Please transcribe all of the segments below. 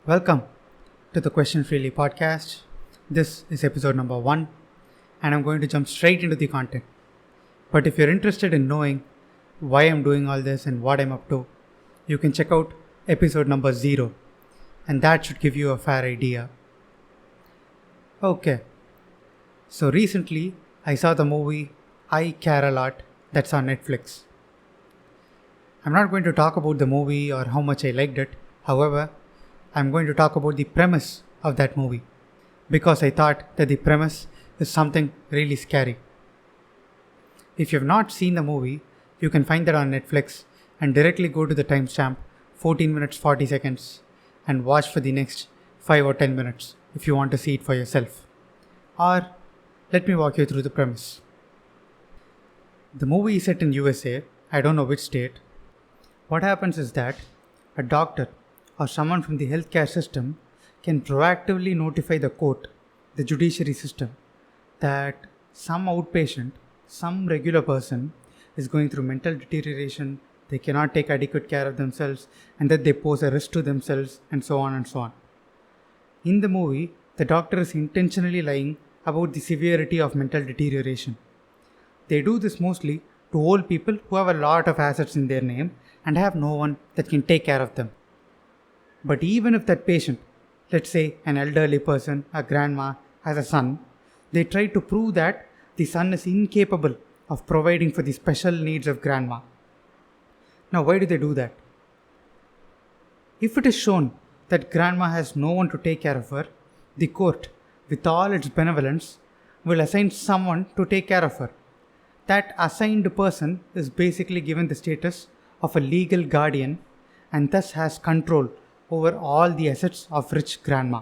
Welcome to the Question Freely podcast. This is episode number 1, and I'm going to jump straight into the content. But if you're interested in knowing why I'm doing all this and what I'm up to, you can check out episode number 0, and that should give you a fair idea. Okay, so recently I saw the movie I Care a Lot that's on Netflix. I'm not going to talk about the movie or how much I liked it. However, I'm going to talk about the premise of that movie because I thought that the premise is something really scary. If you have not seen the movie, you can find that on Netflix and directly go to the timestamp 14 minutes 40 seconds and watch for the next 5 or 10 minutes if you want to see it for yourself. Or let me walk you through the premise. The movie is set in USA, I don't know which state. What happens is that a doctor or someone from the healthcare system can proactively notify the court, the judiciary system, that some outpatient, some regular person is going through mental deterioration, they cannot take adequate care of themselves, and that they pose a risk to themselves, and so on and so on. In the movie, the doctor is intentionally lying about the severity of mental deterioration. They do this mostly to old people who have a lot of assets in their name and have no one that can take care of them. But even if that patient, let's say an elderly person, a grandma, has a son, they try to prove that the son is incapable of providing for the special needs of grandma. Now, why do they do that? If it is shown that grandma has no one to take care of her, the court, with all its benevolence, will assign someone to take care of her. That assigned person is basically given the status of a legal guardian and thus has control over all the assets of rich grandma.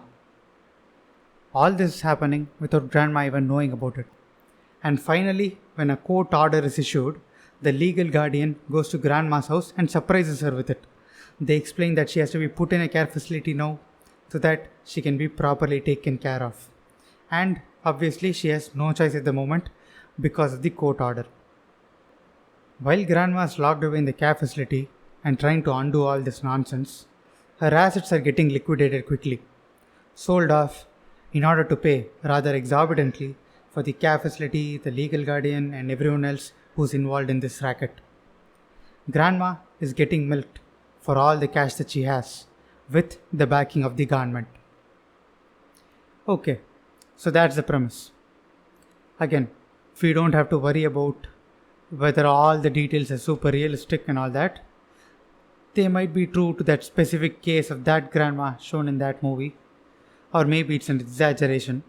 All this is happening without grandma even knowing about it. And finally, when a court order is issued, the legal guardian goes to grandma's house and surprises her with it. They explain that she has to be put in a care facility now so that she can be properly taken care of. And obviously she has no choice at the moment because of the court order. While grandma is locked away in the care facility and trying to undo all this nonsense, her assets are getting liquidated quickly, sold off in order to pay rather exorbitantly for the care facility, the legal guardian, and everyone else who's involved in this racket. Grandma is getting milked for all the cash that she has with the backing of the government. Okay, so that's the premise. Again, we don't have to worry about whether all the details are super realistic and all that. They might be true to that specific case of that grandma shown in that movie, or maybe it's an exaggeration.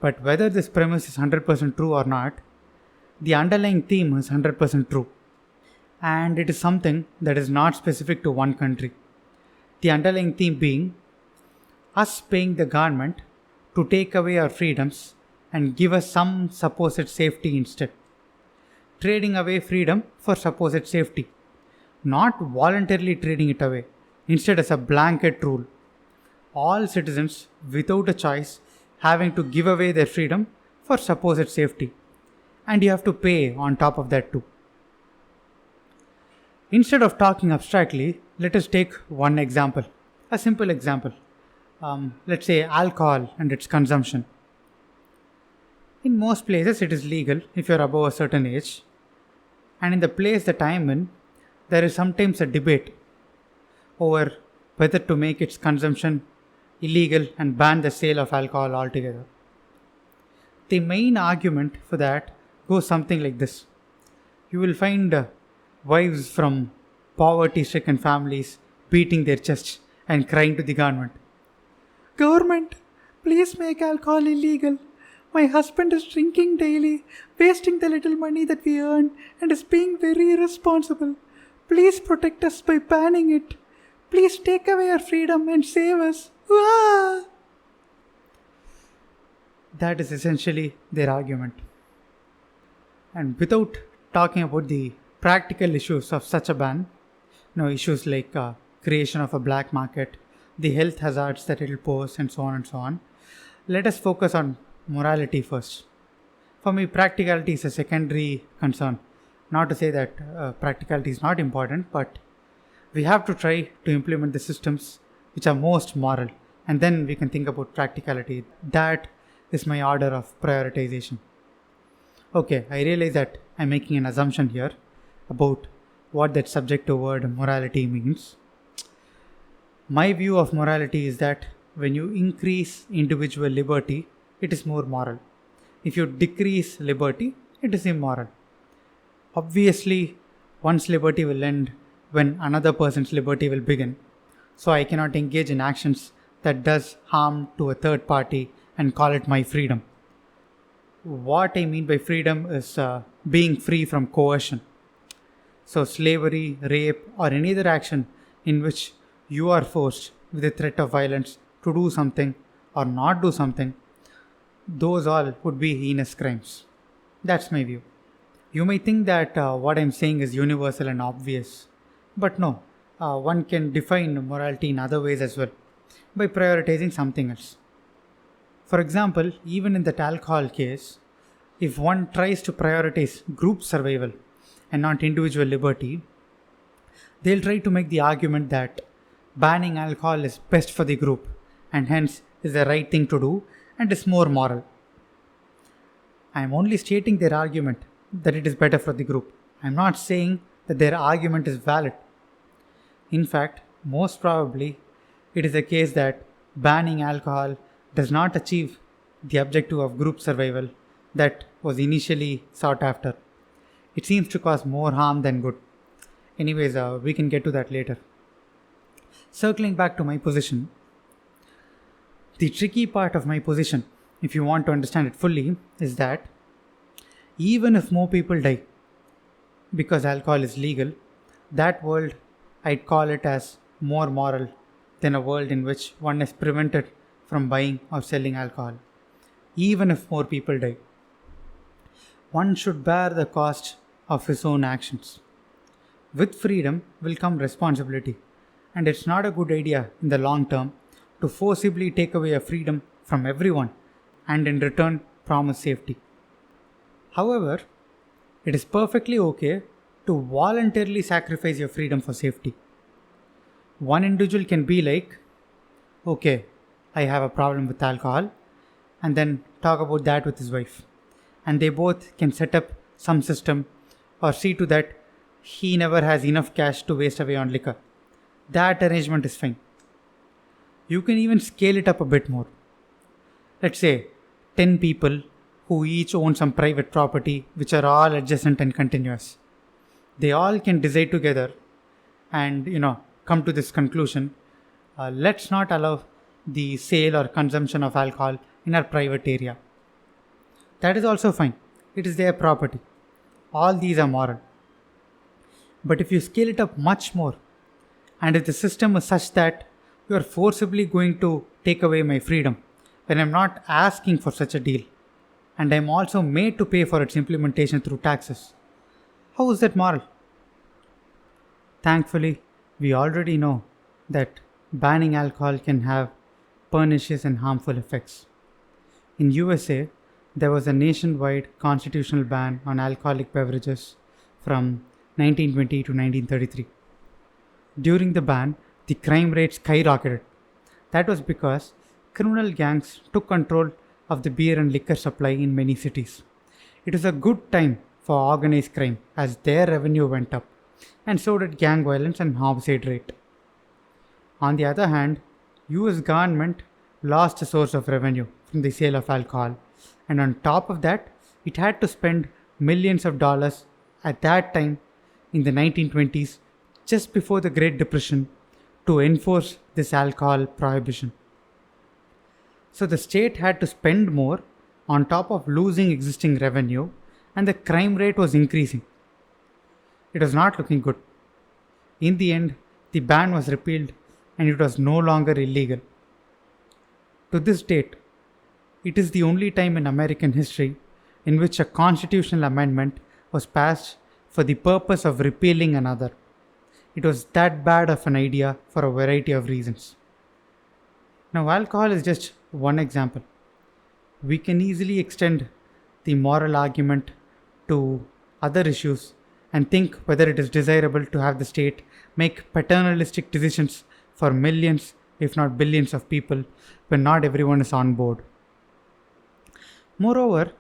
But whether this premise is 100% true or not, the underlying theme is 100% true. And it is something that is not specific to one country. The underlying theme being us paying the government to take away our freedoms and give us some supposed safety instead. Trading away freedom for supposed safety. Not voluntarily trading it away, instead as a blanket rule. All citizens without a choice having to give away their freedom for supposed safety. And you have to pay on top of that too. Instead of talking abstractly, let us take one example. A simple example. Let's say alcohol and its consumption. In most places it is legal if you are above a certain age. And in the place that I am in, there is sometimes a debate over whether to make its consumption illegal and ban the sale of alcohol altogether. The main argument for that goes something like this. You will find wives from poverty-stricken families beating their chests and crying to the government. Government, please make alcohol illegal. My husband is drinking daily, wasting the little money that we earn and is being very irresponsible. Please protect us by banning it. Please take away our freedom and save us. Ah! That is essentially their argument. And without talking about the practical issues of such a ban, issues like creation of a black market, the health hazards that it will pose, and so on, let us focus on morality first. For me, practicality is a secondary concern. Not to say that practicality is not important, but we have to try to implement the systems which are most moral, and then we can think about practicality. That is my order of prioritization. Okay, I realize that I'm making an assumption here about what that subjective word morality means. My view of morality is that when you increase individual liberty, it is more moral. If you decrease liberty, it is immoral. Obviously, one's liberty will end when another person's liberty will begin. So I cannot engage in actions that does harm to a third party and call it my freedom. What I mean by freedom is being free from coercion. So slavery, rape, or any other action in which you are forced with the threat of violence to do something or not do something, those all would be heinous crimes. That's my view. You may think that what I'm saying is universal and obvious, but no, one can define morality in other ways as well by prioritizing something else. For example, even in that alcohol case, if one tries to prioritize group survival and not individual liberty, they'll try to make the argument that banning alcohol is best for the group and hence is the right thing to do and is more moral. I am only stating their argument that it is better for the group. I am not saying that their argument is valid. In fact, most probably, it is the case that banning alcohol does not achieve the objective of group survival that was initially sought after. It seems to cause more harm than good. Anyways, we can get to that later. Circling back to my position, the tricky part of my position, if you want to understand it fully, is that even if more people die because alcohol is legal, that world I'd call it as more moral than a world in which one is prevented from buying or selling alcohol. Even if more people die, one should bear the cost of his own actions. With freedom will come responsibility, and it's not a good idea in the long term to forcibly take away a freedom from everyone and in return promise safety. However, it is perfectly okay to voluntarily sacrifice your freedom for safety. One individual can be like, okay, I have a problem with alcohol, and then talk about that with his wife. And they both can set up some system or see to that he never has enough cash to waste away on liquor. That arrangement is fine. You can even scale it up a bit more. Let's say 10 people who each own some private property which are all adjacent and continuous. They all can decide together and come to this conclusion. Let's not allow the sale or consumption of alcohol in our private area. That is also fine. It is their property. All these are moral. But if you scale it up much more, and if the system is such that you are forcibly going to take away my freedom when I am not asking for such a deal, and I am also made to pay for its implementation through taxes, how is that moral? Thankfully, we already know that banning alcohol can have pernicious and harmful effects. In USA, there was a nationwide constitutional ban on alcoholic beverages from 1920 to 1933. During the ban, the crime rate skyrocketed. That was because criminal gangs took control of the beer and liquor supply in many cities. It was a good time for organized crime as their revenue went up, and so did gang violence and homicide rate. On the other hand, US government lost a source of revenue from the sale of alcohol, and on top of that, it had to spend millions of dollars at that time in the 1920s, just before the Great Depression, to enforce this alcohol prohibition. So the state had to spend more on top of losing existing revenue, and the crime rate was increasing. It was not looking good. In the end, the ban was repealed and it was no longer illegal. To this date, it is the only time in American history in which a constitutional amendment was passed for the purpose of repealing another. It was that bad of an idea for a variety of reasons. Now, alcohol is just one example. We can easily extend the moral argument to other issues and think whether it is desirable to have the state make paternalistic decisions for millions if not billions of people, when not everyone is on board. Moreover,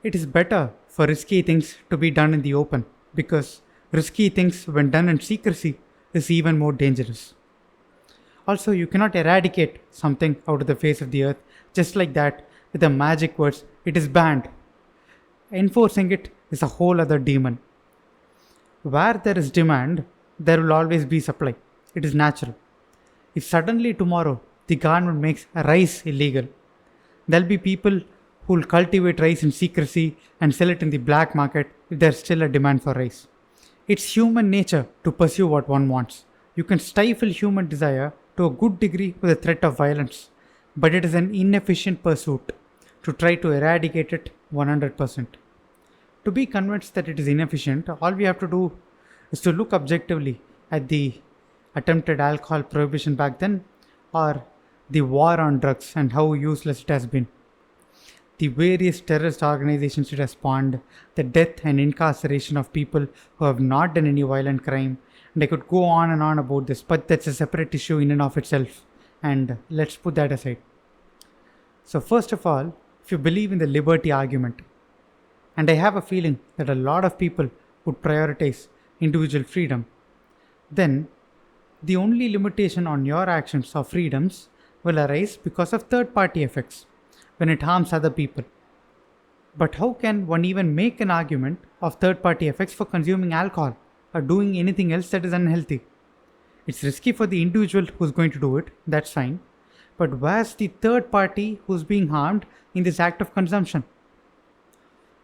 it is better for risky things to be done in the open, because risky things, when done in secrecy, is even more dangerous. Also, you cannot eradicate something out of the face of the earth just like that with the magic words, it is banned. Enforcing it is a whole other demon. Where there is demand, there will always be supply. It is natural. If suddenly tomorrow the government makes rice illegal, there'll be people who will cultivate rice in secrecy and sell it in the black market if there's still a demand for rice. It's human nature to pursue what one wants. You can stifle human desire to a good degree with the threat of violence, but it is an inefficient pursuit to try to eradicate it 100%. To be convinced that it is inefficient, all we have to do is to look objectively at the attempted alcohol prohibition back then, or the war on drugs and how useless it has been, the various terrorist organizations it has spawned, the death and incarceration of people who have not done any violent crime, and I could go on and on about this, but that's a separate issue in and of itself, and let's put that aside. So first of all, if you believe in the liberty argument, and I have a feeling that a lot of people would prioritize individual freedom, then the only limitation on your actions or freedoms will arise because of third party effects when it harms other people. But how can one even make an argument of third party effects for consuming alcohol or doing anything else that is unhealthy? It's risky for the individual who's going to do it, that's fine. But where's the third party who's being harmed in this act of consumption?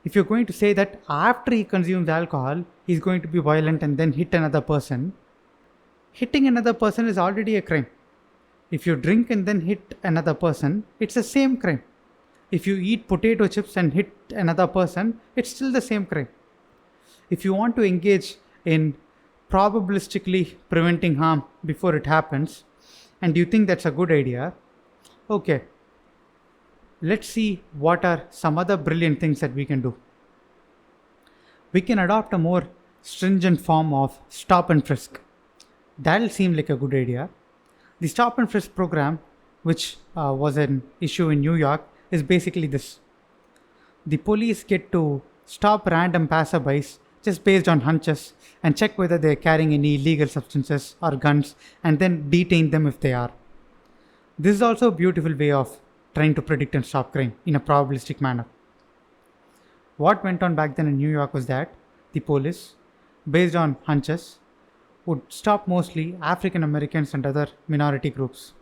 If you're going to say that after he consumes alcohol, he's going to be violent and then hit another person, hitting another person is already a crime. If you drink and then hit another person, it's the same crime. If you eat potato chips and hit another person, it's still the same crime. If you want to engage in probabilistically preventing harm before it happens, and you think that's a good idea, okay, let's see what are some other brilliant things that we can do. We can adopt a more stringent form of stop and frisk. That'll seem like a good idea. The stop and frisk program, which was an issue in New York, is basically this. The police get to stop random passerbys just based on hunches and check whether they're carrying any illegal substances or guns, and then detain them if they are. This is also a beautiful way of trying to predict and stop crime in a probabilistic manner. What went on back then in New York was that the police, based on hunches, would stop mostly African Americans and other minority groups,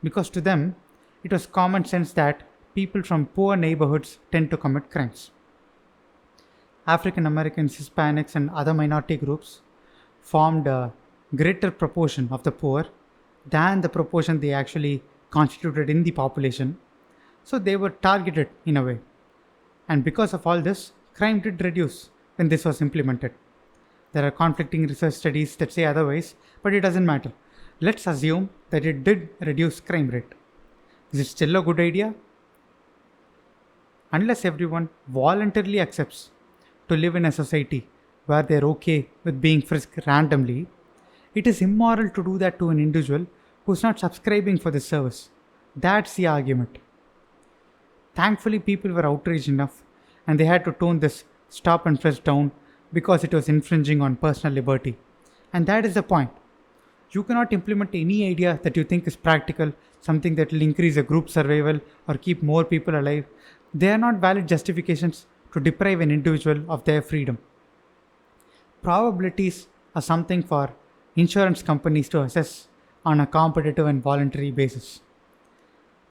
because to them it was common sense that people from poor neighborhoods tend to commit crimes. African Americans, Hispanics, and other minority groups formed a greater proportion of the poor than the proportion they actually constituted in the population, so they were targeted in a way. And because of all this, crime did reduce when this was implemented. There are conflicting research studies that say otherwise, but it doesn't matter. Let's assume that it did reduce crime rate. Is it still a good idea? Unless everyone voluntarily accepts to live in a society where they're okay with being frisked randomly, it is immoral to do that to an individual who's not subscribing for this service. That's the argument. Thankfully, people were outraged enough and they had to tone this stop and frisk down because it was infringing on personal liberty. And that is the point. You cannot implement any idea that you think is practical, something that will increase a group survival or keep more people alive. They are not valid justifications to deprive an individual of their freedom. Probabilities are something for insurance companies to assess on a competitive and voluntary basis.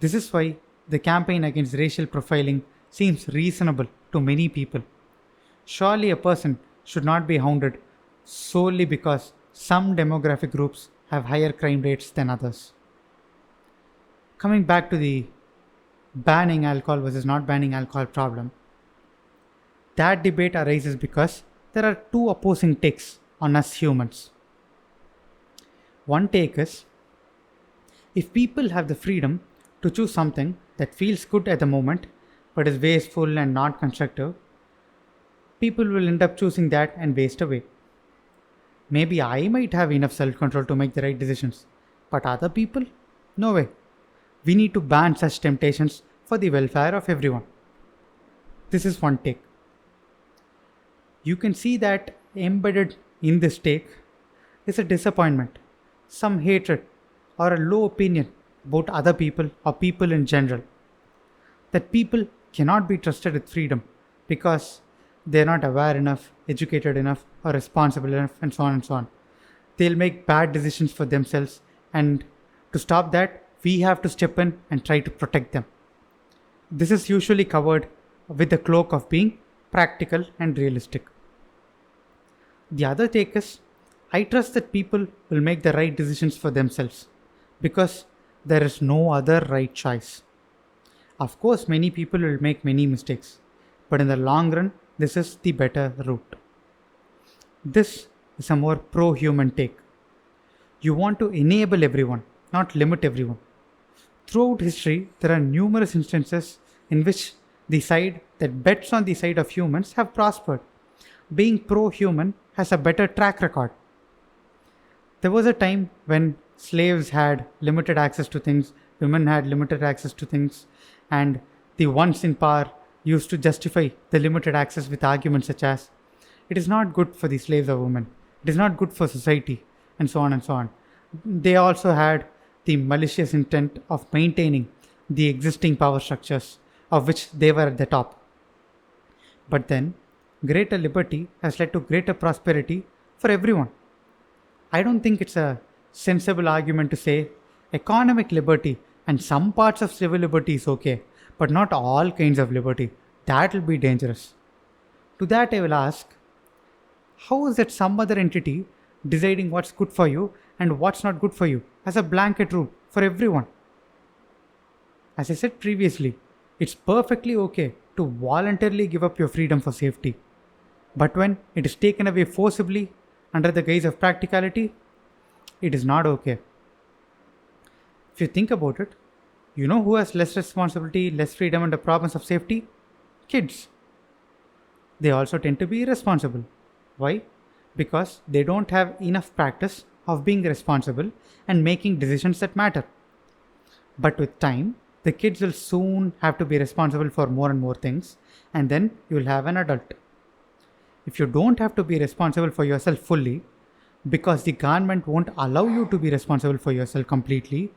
This is why the campaign against racial profiling seems reasonable to many people. Surely a person should not be hounded solely because some demographic groups have higher crime rates than others. Coming back to the banning alcohol versus not banning alcohol problem, that debate arises because there are two opposing takes on us humans. One take is, if people have the freedom to choose something that feels good at the moment but is wasteful and not constructive, people will end up choosing that and waste away. Maybe I might have enough self-control to make the right decisions, but other people? No way. We need to ban such temptations for the welfare of everyone. This is one take. You can see that embedded in this take is a disappointment, some hatred, or a low opinion about other people or people in general. That people cannot be trusted with freedom because they're not aware enough, educated enough, or responsible enough, and so on and so on. They'll make bad decisions for themselves, and to stop that, we have to step in and try to protect them. This is usually covered with the cloak of being practical and realistic. The other take is I trust that people will make the right decisions for themselves because there is no other right choice. Of course, many people will make many mistakes, but in the long run, this is the better route. This is a more pro human take. You want to enable everyone, not limit everyone. Throughout history, there are numerous instances in which the side that bets on the side of humans have prospered. Being pro human has a better track record. There was a time when slaves had limited access to things, women had limited access to things, and the ones in power used to justify the limited access with arguments such as, it is not good for the slaves or women, it is not good for society, and so on and so on. They also had the malicious intent of maintaining the existing power structures of which they were at the top. But then, greater liberty has led to greater prosperity for everyone. I don't think it's a sensible argument to say economic liberty and some parts of civil liberty is okay, but not all kinds of liberty. That will be dangerous. To that, I will ask, how is that some other entity deciding what's good for you and what's not good for you as a blanket rule for everyone? As I said previously, it's perfectly okay to voluntarily give up your freedom for safety. But when it is taken away forcibly under the guise of practicality, it is not okay. If you think about it, you know who has less responsibility, less freedom and the problems of safety? Kids. They also tend to be irresponsible. Why? Because they don't have enough practice of being responsible and making decisions that matter. But with time, the kids will soon have to be responsible for more and more things, and then you will have an adult. If you don't have to be responsible for yourself fully, because the government won't allow you to be responsible for yourself completely,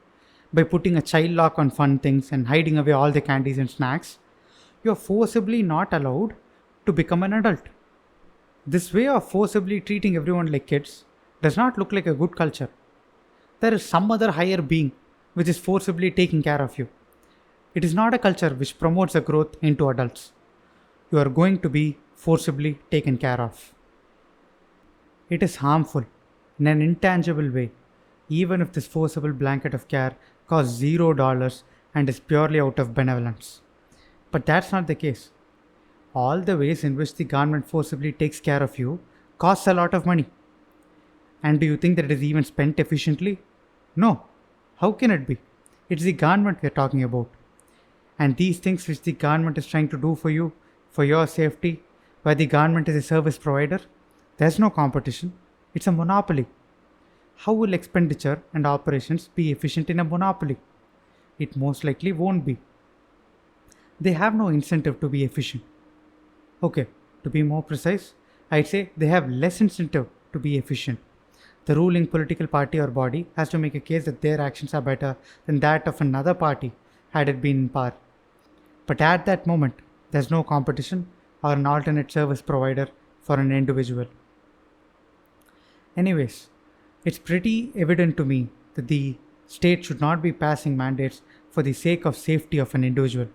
by putting a child lock on fun things and hiding away all the candies and snacks, you are forcibly not allowed to become an adult. This way of forcibly treating everyone like kids does not look like a good culture. There is some other higher being which is forcibly taking care of you. It is not a culture which promotes a growth into adults. You are going to be forcibly taken care of. It is harmful in an intangible way, even if this forcible blanket of care costs $0 and is purely out of benevolence. But that's not the case. All the ways in which the government forcibly takes care of you costs a lot of money. And do you think that it is even spent efficiently? No. How can it be? It's the government we're talking about. And these things which the government is trying to do for you, for your safety, where the government is a service provider, there's no competition. It's a monopoly. How will expenditure and operations be efficient in a monopoly? It most likely won't be. They have no incentive to be efficient. Okay, to be more precise, I'd say they have less incentive to be efficient. The ruling political party or body has to make a case that their actions are better than that of another party had it been in power. But at that moment, there's no competition or an alternate service provider for an individual. Anyways, it's pretty evident to me that the state should not be passing mandates for the sake of safety of an individual,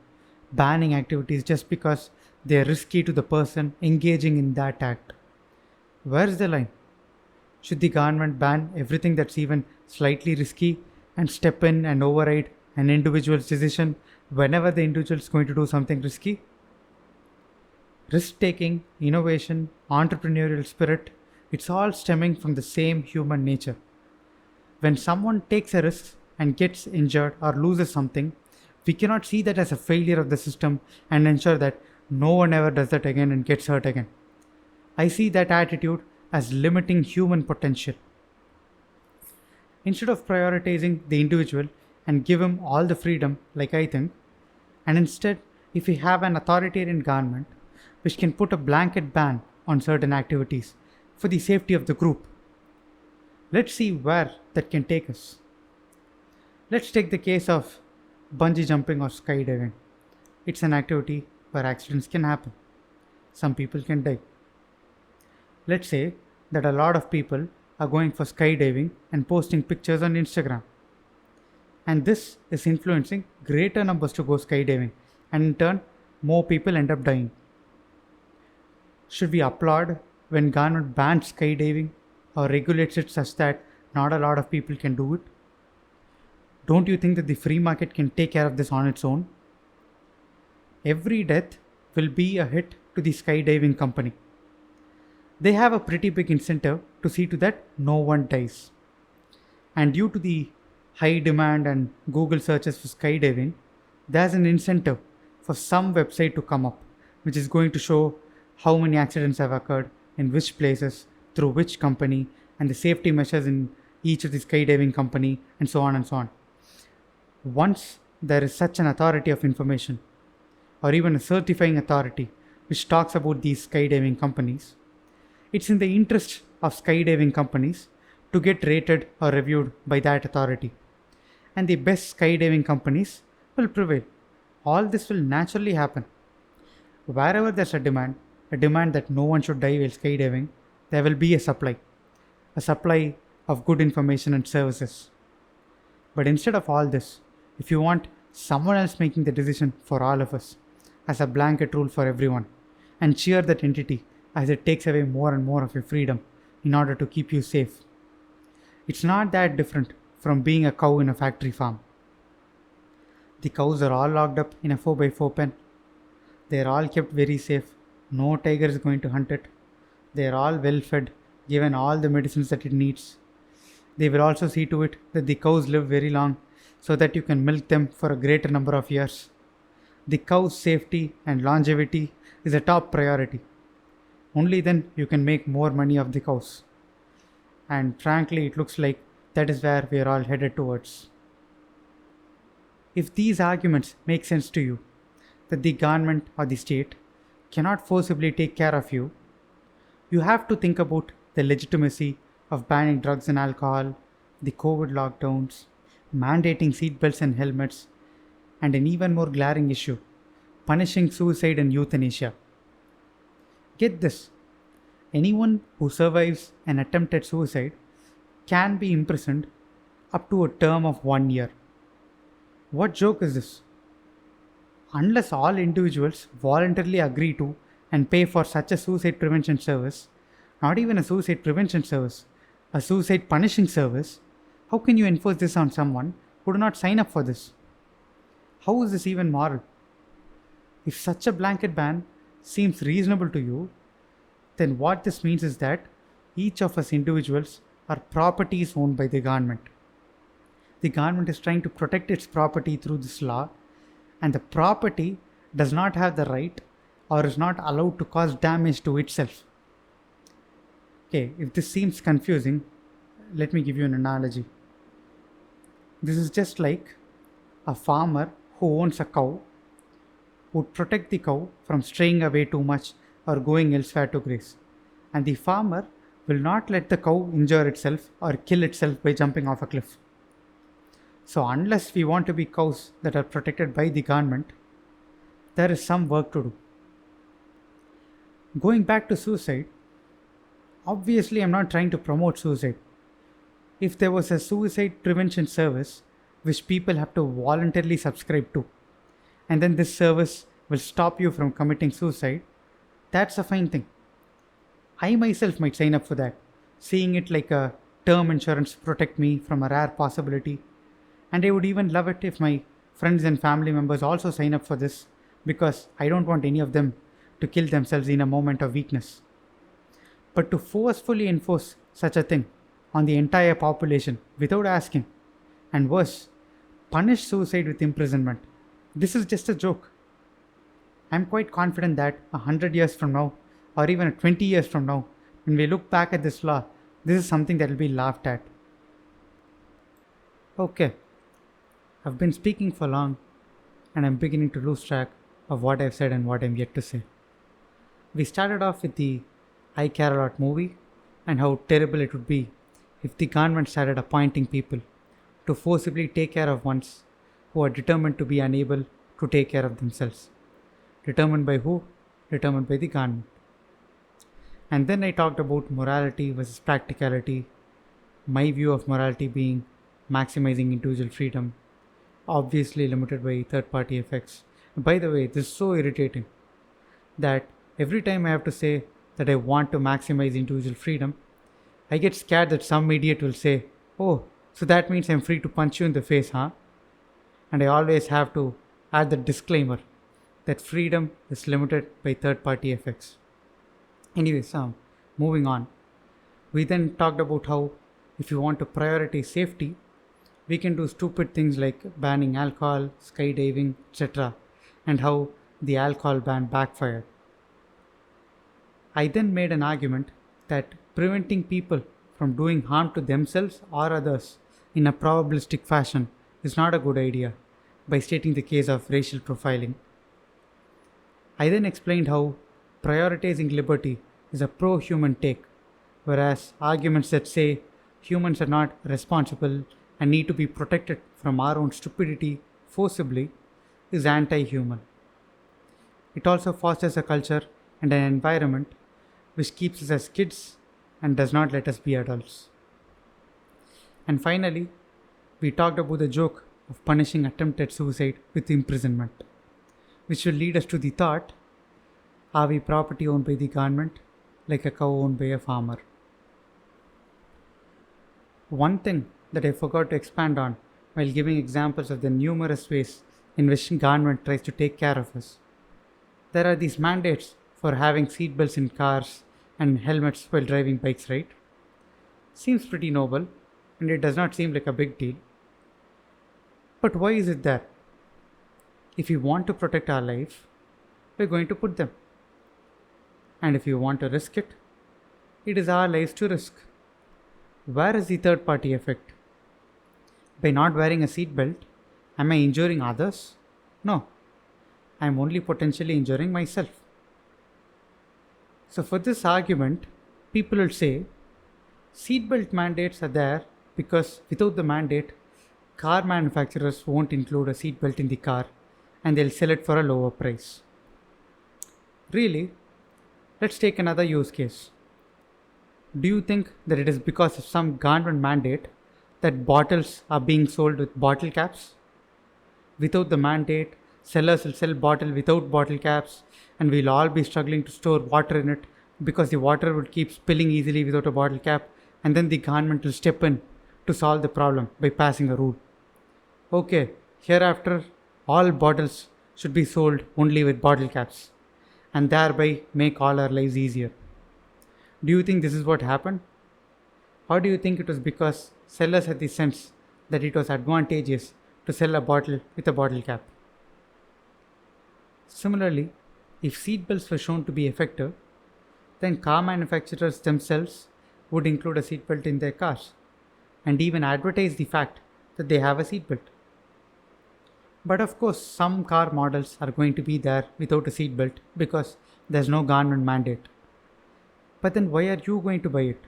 banning activities just because they are risky to the person engaging in that act. Where's the line? Should the government ban everything that's even slightly risky and step in and override an individual's decision whenever the individual is going to do something risky? Risk-taking, innovation, entrepreneurial spirit, it's all stemming from the same human nature. When someone takes a risk and gets injured or loses something, we cannot see that as a failure of the system and ensure that no one ever does that again and gets hurt again. I see that attitude as limiting human potential. Instead of prioritizing the individual, and give him all the freedom, like I think. And instead, if we have an authoritarian government which can put a blanket ban on certain activities for the safety of the group, let's see where that can take us. Let's take the case of bungee jumping or skydiving. It's an activity where accidents can happen. Some people can die. Let's say that a lot of people are going for skydiving and posting pictures on Instagram. And this is influencing greater numbers to go skydiving, and in turn, more people end up dying. Should we applaud when government bans skydiving or regulates it such that not a lot of people can do it? Don't you think that the free market can take care of this on its own? Every death will be a hit to the skydiving company. They have a pretty big incentive to see to that no one dies. And due to the high demand and Google searches for skydiving, there's an incentive for some website to come up which is going to show how many accidents have occurred in which places, through which company, and the safety measures in each of the skydiving company, and so on and so on. Once there is such an authority of information, or even a certifying authority which talks about these skydiving companies, it's in the interest of skydiving companies to get rated or reviewed by that authority. And the best skydiving companies will prevail. All this will naturally happen. Wherever there's a demand that no one should die while skydiving, there will be a supply of good information and services. But instead of all this, if you want someone else making the decision for all of us, as a blanket rule for everyone, and cheer that entity as it takes away more and more of your freedom in order to keep you safe. It's not that different from being a cow in a factory farm. The cows are all locked up in a 4x4 pen. They are all kept very safe. No tiger is going to hunt it. They are all well fed, given all the medicines that it needs. They will also see to it that the cows live very long so that you can milk them for a greater number of years. The cow's safety and longevity is a top priority. Only then you can make more money of the cows. And frankly, it looks like that is where we are all headed towards. If these arguments make sense to you, that the government or the state cannot forcibly take care of you, you have to think about the legitimacy of banning drugs and alcohol, the COVID lockdowns, mandating seatbelts and helmets, and an even more glaring issue, punishing suicide and euthanasia. Get this, anyone who survives an attempt at suicide can be imprisoned up to a term of 1 year. What joke is this? Unless all individuals voluntarily agree to and pay for such a suicide prevention service, not even a suicide prevention service, a suicide punishing service, how can you enforce this on someone who do not sign up for this? How is this even moral? If such a blanket ban seems reasonable to you, then what this means is that each of us individuals are properties owned by the government. The government is trying to protect its property through this law, and the property does not have the right or is not allowed to cause damage to itself. Okay, if this seems confusing, let me give you an analogy. This is just like a farmer who owns a cow would protect the cow from straying away too much or going elsewhere to graze. And the farmer will not let the cow injure itself or kill itself by jumping off a cliff. So unless we want to be cows that are protected by the government, there is some work to do. Going back to suicide, obviously I'm not trying to promote suicide. If there was a suicide prevention service which people have to voluntarily subscribe to, and then this service will stop you from committing suicide, that's a fine thing. I myself might sign up for that, seeing it like a term insurance to protect me from a rare possibility. And I would even love it if my friends and family members also sign up for this, because I don't want any of them to kill themselves in a moment of weakness. But to forcefully enforce such a thing on the entire population without asking, and worse, punish suicide with imprisonment, this is just a joke. I'm quite confident that 100 years from now, or even 20 years from now, when we look back at this law, this is something that will be laughed at. Okay, I've been speaking for long and I'm beginning to lose track of what I've said and what I'm yet to say. We started off with the I Care a Lot movie and how terrible it would be if the government started appointing people to forcibly take care of ones who are determined to be unable to take care of themselves. Determined by who? Determined by the government. And then I talked about morality versus practicality, my view of morality being maximizing individual freedom, obviously limited by third party effects. By the way, this is so irritating that every time I have to say that I want to maximize individual freedom, I get scared that some idiot will say, "Oh, so that means I'm free to punch you in the face, huh?" And I always have to add the disclaimer that freedom is limited by third party effects. Anyways, moving on. We then talked about how if you want to prioritize safety, we can do stupid things like banning alcohol, skydiving, etc., and how the alcohol ban backfired. I then made an argument that preventing people from doing harm to themselves or others in a probabilistic fashion is not a good idea by stating the case of racial profiling. I then explained how prioritizing liberty is a pro human take, whereas arguments that say humans are not responsible and need to be protected from our own stupidity forcibly is anti human. It also fosters a culture and an environment which keeps us as kids and does not let us be adults. And finally, we talked about the joke of punishing attempted suicide with imprisonment, which will lead us to the thought, are we property owned by the government like a cow owned by a farmer? One thing that I forgot to expand on while giving examples of the numerous ways in which government tries to take care of us. There are these mandates for having seatbelts in cars and helmets while driving bikes, right? Seems pretty noble and it does not seem like a big deal. But why is it there? If we want to protect our life, we're going to put them. And if you want to risk it, it is our lives to risk. Where is the third party effect? By not wearing a seatbelt, am I injuring others? No, I am only potentially injuring myself. So for this argument, people will say, seatbelt mandates are there because without the mandate, car manufacturers won't include a seatbelt in the car and they'll sell it for a lower price. Really? Let's take another use case. Do you think that it is because of some government mandate that bottles are being sold with bottle caps? Without the mandate, sellers will sell bottle without bottle caps and we'll all be struggling to store water in it because the water would keep spilling easily without a bottle cap, and then the government will step in to solve the problem by passing a rule. Okay, hereafter all bottles should be sold only with bottle caps and thereby make all our lives easier. Do you think this is what happened? Or do you think it was because sellers had the sense that it was advantageous to sell a bottle with a bottle cap? Similarly, if seatbelts were shown to be effective, then car manufacturers themselves would include a seatbelt in their cars and even advertise the fact that they have a seatbelt. But of course, some car models are going to be there without a seatbelt because there's no government mandate. But then why are you going to buy it?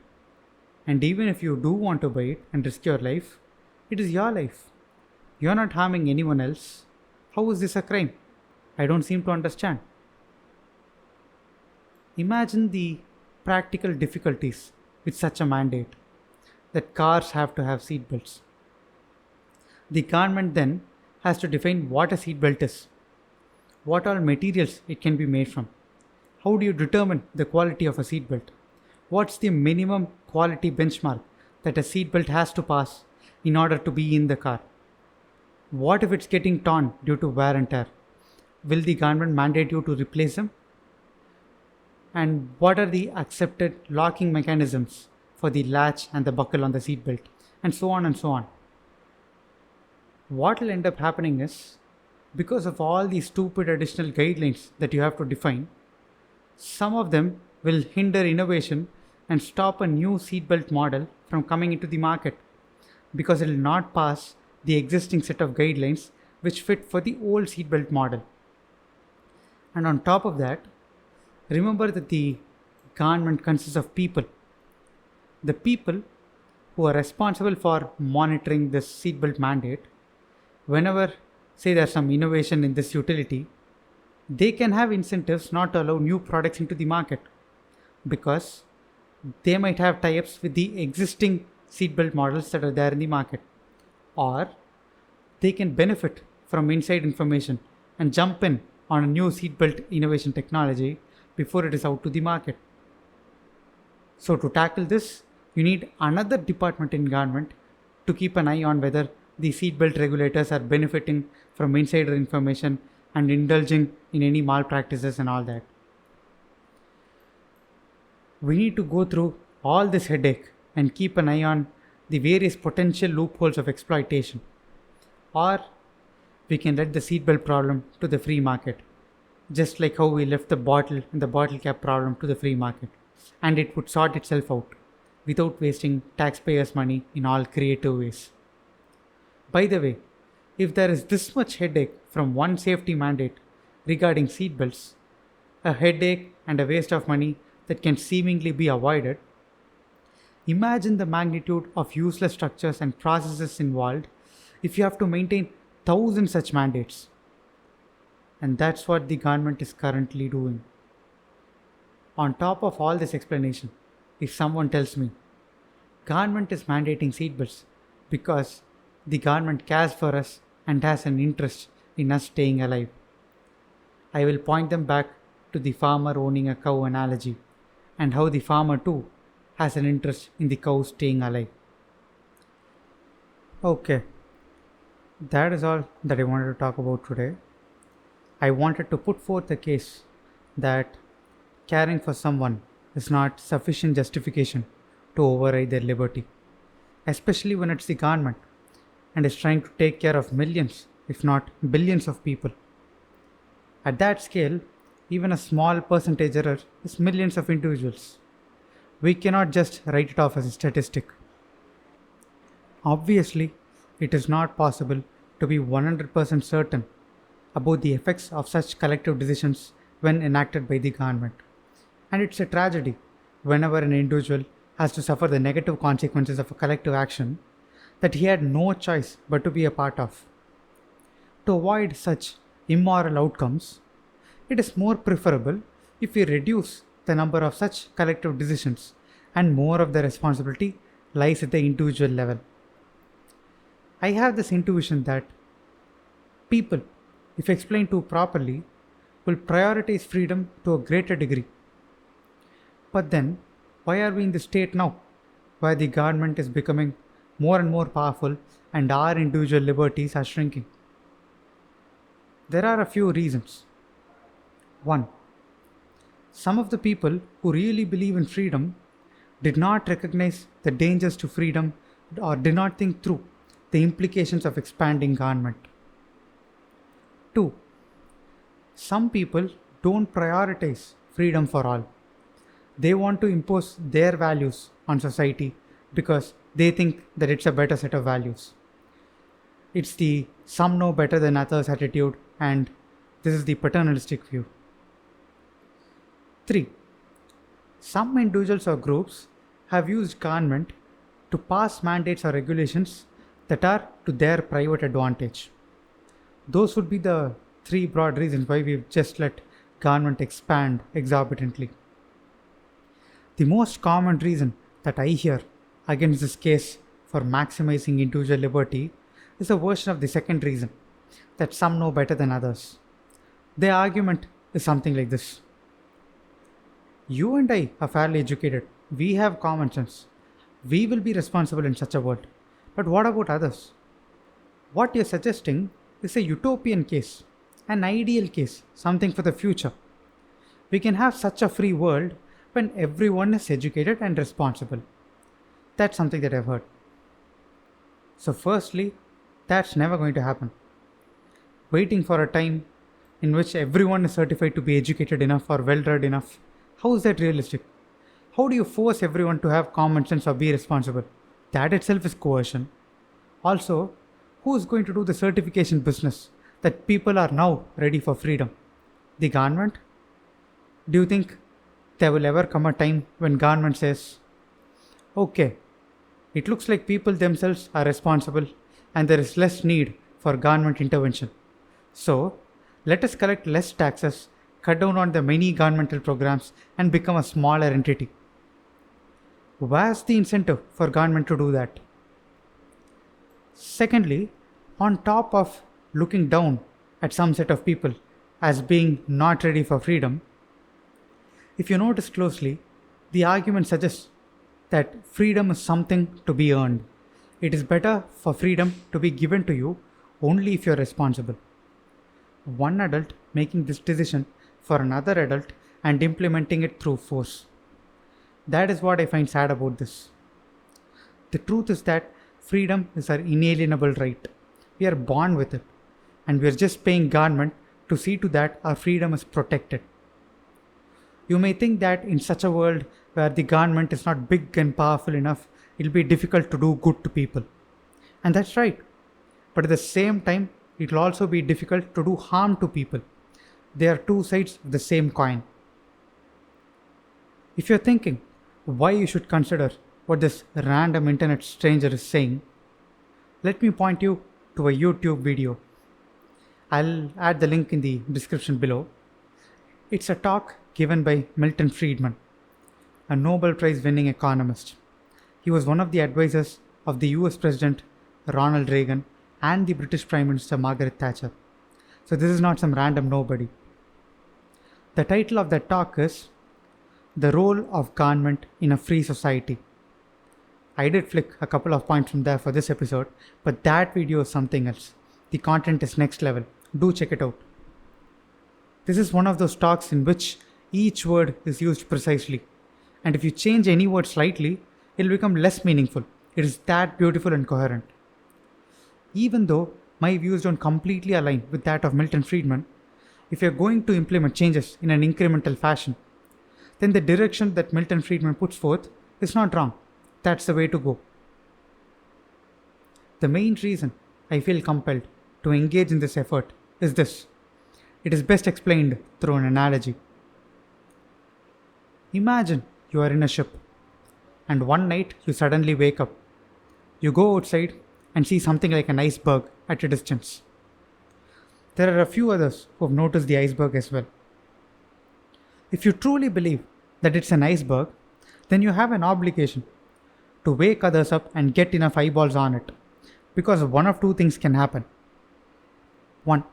And even if you do want to buy it and risk your life, it is your life. You're not harming anyone else. How is this a crime? I don't seem to understand. Imagine the practical difficulties with such a mandate that cars have to have seatbelts. The government then has to define what a seatbelt is, what all materials it can be made from. How do you determine the quality of a seatbelt? What's the minimum quality benchmark that a seatbelt has to pass in order to be in the car? What if it's getting torn due to wear and tear? Will the government mandate you to replace them? And what are the accepted locking mechanisms for the latch and the buckle on the seatbelt? And so on and so on. What will end up happening is, because of all these stupid additional guidelines that you have to define, some of them will hinder innovation and stop a new seatbelt model from coming into the market because it will not pass the existing set of guidelines which fit for the old seatbelt model. And on top of that, remember that the government consists of people. The people who are responsible for monitoring this seatbelt mandate, whenever, say, there's some innovation in this utility, they can have incentives not to allow new products into the market because they might have tie-ups with the existing seatbelt models that are there in the market, or they can benefit from inside information and jump in on a new seatbelt innovation technology before it is out to the market. So to tackle this, you need another department in government to keep an eye on whether the seatbelt regulators are benefiting from insider information and indulging in any malpractices and all that. We need to go through all this headache and keep an eye on the various potential loopholes of exploitation. Or we can let the seatbelt problem to the free market, just like how we left the bottle and the bottle cap problem to the free market, and it would sort itself out without wasting taxpayers' money in all creative ways. By the way, if there is this much headache from one safety mandate regarding seatbelts, a headache and a waste of money that can seemingly be avoided, imagine the magnitude of useless structures and processes involved if you have to maintain thousands such mandates. And that's what the government is currently doing. On top of all this explanation, if someone tells me government is mandating seatbelts because the government cares for us and has an interest in us staying alive, I will point them back to the farmer owning a cow analogy and how the farmer too has an interest in the cow staying alive. Okay, that is all that I wanted to talk about today. I wanted to put forth a case that caring for someone is not sufficient justification to override their liberty, especially when it's the government and is trying to take care of millions, if not billions of people. At that scale, even a small percentage error is millions of individuals. We cannot just write it off as a statistic. Obviously, it is not possible to be 100% certain about the effects of such collective decisions when enacted by the government. And it's a tragedy whenever an individual has to suffer the negative consequences of a collective action that he had no choice but to be a part of. To avoid such immoral outcomes, it is more preferable if we reduce the number of such collective decisions and more of the responsibility lies at the individual level. I have this intuition that people, if explained to properly, will prioritize freedom to a greater degree. But then, why are we in the state now, where the government is becoming more and more powerful and our individual liberties are shrinking? There are a few reasons. 1. Some of the people who really believe in freedom did not recognize the dangers to freedom or did not think through the implications of expanding government. 2. Some people don't prioritize freedom for all. They want to impose their values on society because they think that it's a better set of values. It's the some know better than others attitude, and this is the paternalistic view. 3. Some individuals or groups have used government to pass mandates or regulations that are to their private advantage. Those would be the 3 broad reasons why we've just let government expand exorbitantly. The most common reason that I hear against this case for maximizing individual liberty is a version of the second reason, that some know better than others. Their argument is something like this. You and I are fairly educated. We have common sense. We will be responsible in such a world. But what about others? What you're suggesting is a utopian case, an ideal case, something for the future. We can have such a free world when everyone is educated and responsible. That's something that I've heard. So firstly, that's never going to happen. Waiting for a time in which everyone is certified to be educated enough or well-read enough, how is that realistic? How do you force everyone to have common sense or be responsible? That itself is coercion. Also, who is going to do the certification business that people are now ready for freedom? The government? Do you think there will ever come a time when government says, okay, it looks like people themselves are responsible and there is less need for government intervention. So, let us collect less taxes, cut down on the many governmental programs and become a smaller entity. Where's the incentive for government to do that? Secondly, on top of looking down at some set of people as being not ready for freedom, if you notice closely, the argument suggests that freedom is something to be earned. It is better for freedom to be given to you only if you're responsible. One adult making this decision for another adult and implementing it through force. That is what I find sad about this. The truth is that freedom is our inalienable right. We are born with it, and we are just paying government to see to that our freedom is protected. You may think that in such a world where the government is not big and powerful enough, it will be difficult to do good to people. And that's right. But at the same time, it will also be difficult to do harm to people. They are two sides of the same coin. If you're thinking why you should consider what this random internet stranger is saying, let me point you to a YouTube video. I'll add the link in the description below. It's a talk given by Milton Friedman, a Nobel Prize winning economist. He was one of the advisors of the US President Ronald Reagan and the British Prime Minister Margaret Thatcher. So this is not some random nobody. The title of that talk is The Role of Government in a Free Society. I did flick a couple of points from there for this episode, but that video is something else. The content is next level. Do check it out. This is one of those talks in which each word is used precisely, and if you change any word slightly, it will become less meaningful. It is that beautiful and coherent. Even though my views don't completely align with that of Milton Friedman, if you're going to implement changes in an incremental fashion, then the direction that Milton Friedman puts forth is not wrong. That's the way to go. The main reason I feel compelled to engage in this effort is this. It is best explained through an analogy. Imagine you are in a ship, and one night you suddenly wake up. You go outside and see something like an iceberg at a distance. There are a few others who have noticed the iceberg as well. If you truly believe that it's an iceberg, then you have an obligation to wake others up and get enough eyeballs on it, because one of two things can happen. One,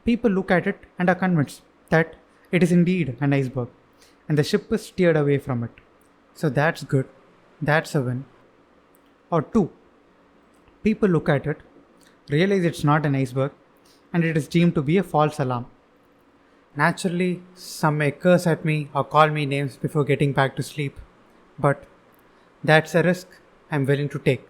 people look at it and are convinced that it is indeed an iceberg, and the ship is steered away from it. So that's good. That's a win. Or two, people look at it, realize it's not an iceberg, and it is deemed to be a false alarm. Naturally, some may curse at me or call me names before getting back to sleep, but that's a risk I'm willing to take.